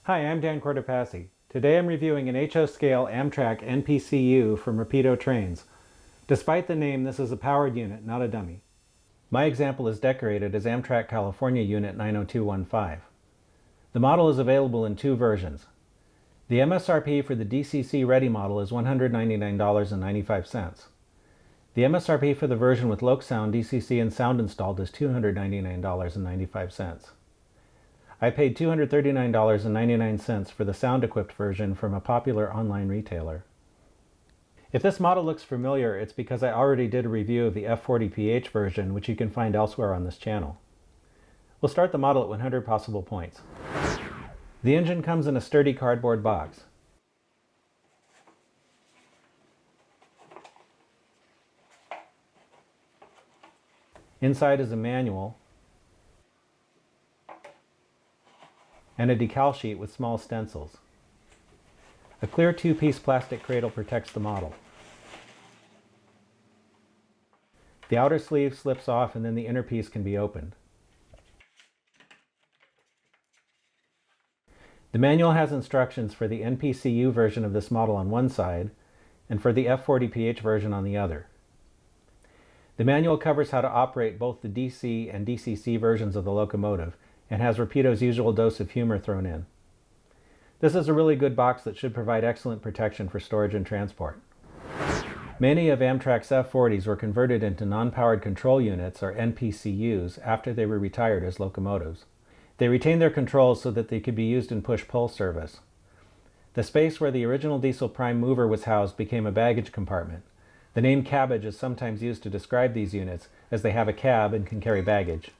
Hi, I'm Dan Cortopassi. Today I'm reviewing an HO-scale Amtrak NPCU from Rapido Trains. Despite the name, this is a powered unit, not a dummy. My example is decorated as Amtrak California Unit 90215. The model is available in two versions. The MSRP for the DCC Ready model is $199.95. The MSRP for the version with Loc-Sound, DCC, and sound installed is $299.95. I paid $239.99 for the sound-equipped version from a popular online retailer. If this model looks familiar, it's because I already did a review of the F40PH version, which you can find elsewhere on this channel. We'll start the model at 100 possible points. The engine comes in a sturdy cardboard box. Inside is a manual and a decal sheet with small stencils. A clear two-piece plastic cradle protects the model. The outer sleeve slips off and then the inner piece can be opened. The manual has instructions for the NPCU version of this model on one side and for the F40PH version on the other. The manual covers how to operate both the DC and DCC versions of the locomotive and has Rapido's usual dose of humor thrown in. This is a really good box that should provide excellent protection for storage and transport. Many of Amtrak's F40s were converted into non-powered control units, or NPCUs, after they were retired as locomotives. They retained their controls so that they could be used in push-pull service. The space where the original diesel prime mover was housed became a baggage compartment. The name Cabbage is sometimes used to describe these units, as they have a cab and can carry baggage.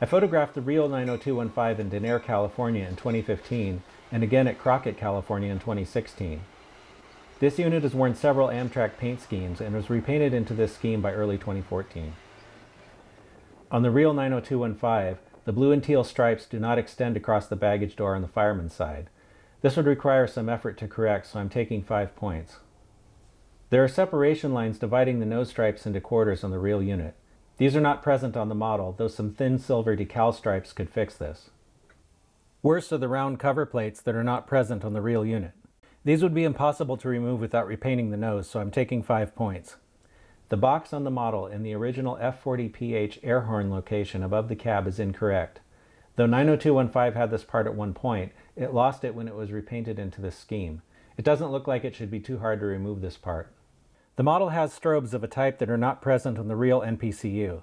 I photographed the real 90215 in Denair, California in 2015, and again at Crockett, California in 2016. This unit has worn several Amtrak paint schemes and was repainted into this scheme by early 2014. On the real 90215, the blue and teal stripes do not extend across the baggage door on the fireman's side. This would require some effort to correct, so I'm taking 5 points. There are separation lines dividing the nose stripes into quarters on the real unit. These are not present on the model, though some thin silver decal stripes could fix this. Worse are the round cover plates that are not present on the real unit. These would be impossible to remove without repainting the nose, so I'm taking 5 points. The box on the model in the original F40PH air horn location above the cab is incorrect. Though 90215 had this part at one point, it lost it when it was repainted into this scheme. It doesn't look like it should be too hard to remove this part. The model has strobes of a type that are not present on the real NPCU.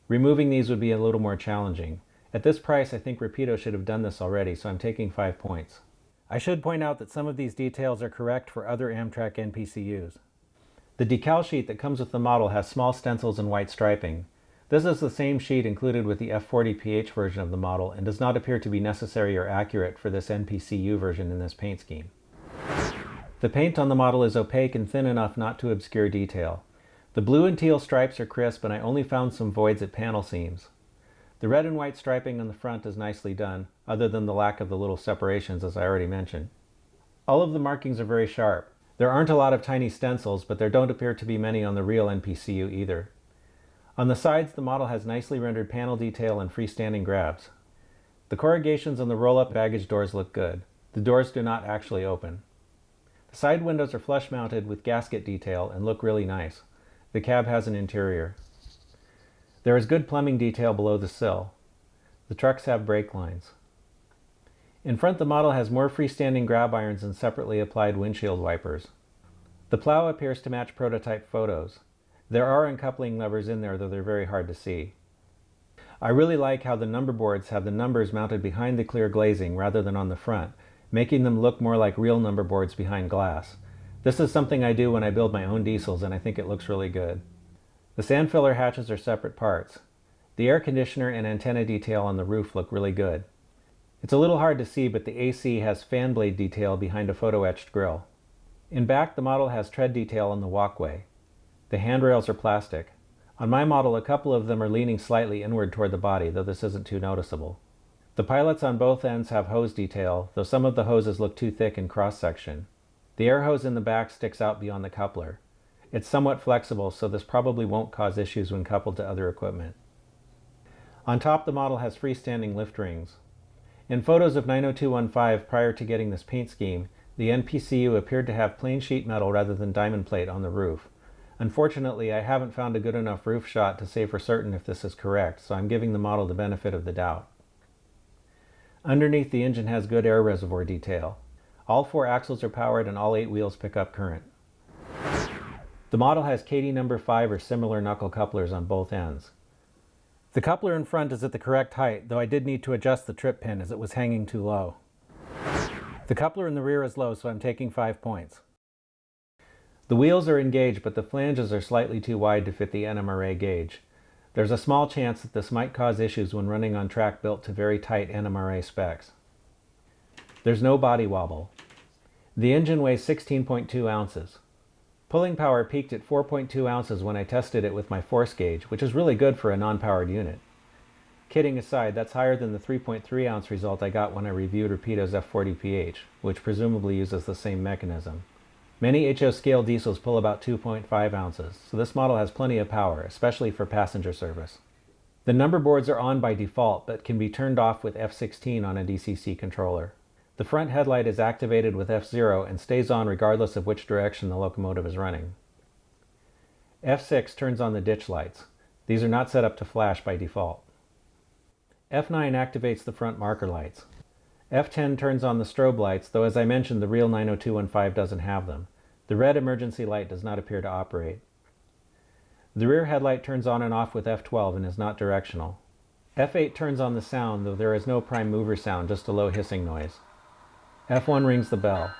Removing these would be a little more challenging. At this price, I think Rapido should have done this already, so I'm taking 5 points. I should point out that some of these details are correct for other Amtrak NPCUs. The decal sheet that comes with the model has small stencils and white striping. This is the same sheet included with the F40PH version of the model and does not appear to be necessary or accurate for this NPCU version in this paint scheme. The paint on the model is opaque and thin enough not to obscure detail. The blue and teal stripes are crisp, and I only found some voids at panel seams. The red and white striping on the front is nicely done, other than the lack of the little separations as I already mentioned. All of the markings are very sharp. There aren't a lot of tiny stencils, but there don't appear to be many on the real NPCU either. On the sides, the model has nicely rendered panel detail and freestanding grabs. The corrugations on the roll-up baggage doors look good. The doors do not actually open. The side windows are flush mounted with gasket detail and look really nice. The cab has an interior. There is good plumbing detail below the sill. The trucks have brake lines. In front, the model has more freestanding grab irons and separately applied windshield wipers. The plow appears to match prototype photos. There are uncoupling levers in there, though they're very hard to see. I really like how the number boards have the numbers mounted behind the clear glazing rather than on the front, making them look more like real number boards behind glass. This is something I do when I build my own diesels, and I think it looks really good. The sand filler hatches are separate parts. The air conditioner and antenna detail on the roof look really good. It's a little hard to see, but the AC has fan blade detail behind a photo-etched grille. In back, the model has tread detail on the walkway. The handrails are plastic. On my model, a couple of them are leaning slightly inward toward the body, though this isn't too noticeable. The pilots on both ends have hose detail, though some of the hoses look too thick in cross-section. The air hose in the back sticks out beyond the coupler. It's somewhat flexible, so this probably won't cause issues when coupled to other equipment. On top, the model has freestanding lift rings. In photos of 90215 prior to getting this paint scheme, the NPCU appeared to have plain sheet metal rather than diamond plate on the roof. Unfortunately, I haven't found a good enough roof shot to say for certain if this is correct, so I'm giving the model the benefit of the doubt. Underneath, the engine has good air reservoir detail. All 4 axles are powered and all 8 wheels pick up current. The model has KD number 5 or similar knuckle couplers on both ends. The coupler in front is at the correct height, though I did need to adjust the trip pin as it was hanging too low. The coupler in the rear is low, so I'm taking 5 points. The wheels are engaged, but the flanges are slightly too wide to fit the NMRA gauge. There's a small chance that this might cause issues when running on track built to very tight NMRA specs. There's no body wobble. The engine weighs 16.2 ounces. Pulling power peaked at 4.2 ounces when I tested it with my force gauge, which is really good for a non-powered unit. Kidding aside, that's higher than the 3.3 ounce result I got when I reviewed Rapido's F40PH, which presumably uses the same mechanism. Many HO scale diesels pull about 2.5 ounces, so this model has plenty of power, especially for passenger service. The number boards are on by default, but can be turned off with F16 on a DCC controller. The front headlight is activated with F0 and stays on regardless of which direction the locomotive is running. F6 turns on the ditch lights. These are not set up to flash by default. F9 activates the front marker lights. F10 turns on the strobe lights, though as I mentioned the real 90215 doesn't have them. The red emergency light does not appear to operate. The rear headlight turns on and off with F12 and is not directional. F8 turns on the sound, though there is no prime mover sound, just a low hissing noise. F1 rings the bell.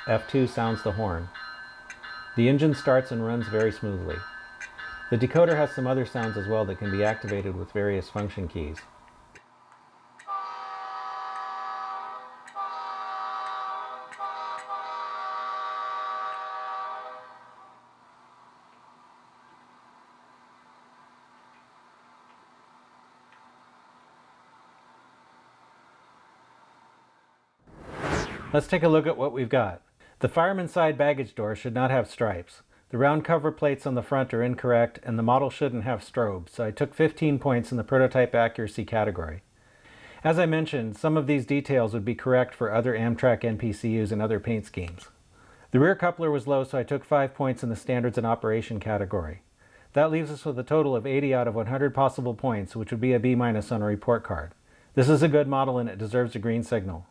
F2 sounds the horn. The engine starts and runs very smoothly. The decoder has some other sounds as well that can be activated with various function keys. Let's take a look at what we've got. The fireman's side baggage door should not have stripes. The round cover plates on the front are incorrect, and the model shouldn't have strobes, so I took 15 points in the prototype accuracy category. As I mentioned, some of these details would be correct for other Amtrak NPCUs and other paint schemes. The rear coupler was low, so I took 5 points in the standards and operation category. That leaves us with a total of 80 out of 100 possible points, which would be a B- on a report card. This is a good model and it deserves a green signal.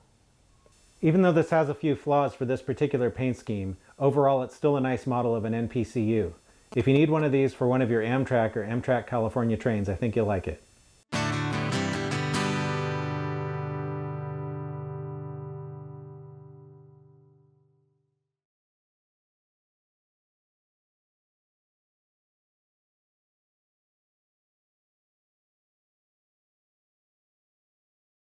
Even though this has a few flaws for this particular paint scheme, overall it's still a nice model of an NPCU. If you need one of these for one of your Amtrak or Amtrak California trains, I think you'll like it.